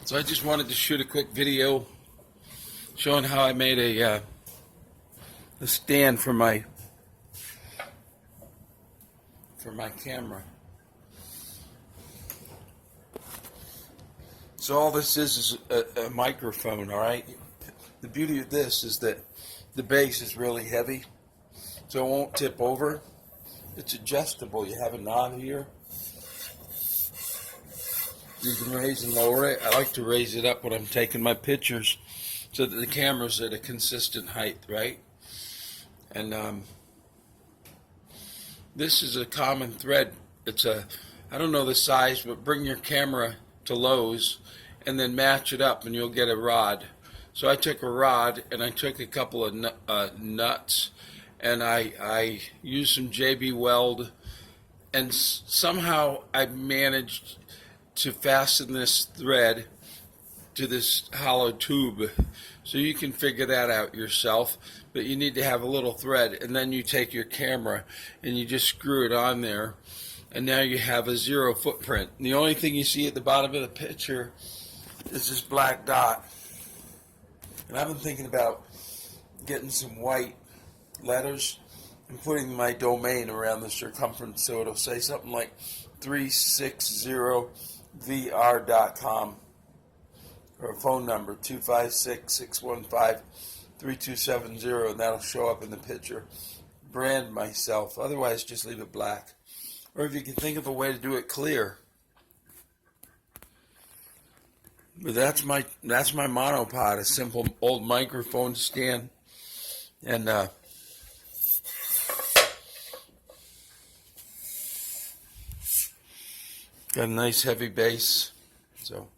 So I just wanted to shoot a quick video showing how I made a stand for my camera. So all this is a microphone, all right? The beauty of this is that the base is really heavy, so it won't tip over. It's adjustable. You have a knob here. You can raise and lower it. I like to raise it up when I'm taking my pictures so that the camera's at a consistent height, right? And this is a common thread. It's I don't know the size, but bring your camera to Lowe's and then match it up and you'll get a rod. So I took a rod and I took a couple of nuts and I used some JB weld, and somehow I managed to fasten this thread to this hollow tube. So you can figure that out yourself, but you need to have a little thread, and then you take your camera and you just screw it on there, and now you have a zero footprint. And the only thing you see at the bottom of the picture is this black dot. And I've been thinking about getting some white letters and putting my domain around the circumference so it'll say something like 360vr.com, or a phone number 256-615-3270, and that'll show up in the picture. Brand myself. Otherwise, just leave it black. Or if you can think of a way to do it clear. But that's my monopod, a simple old microphone stand, and got a nice heavy base. So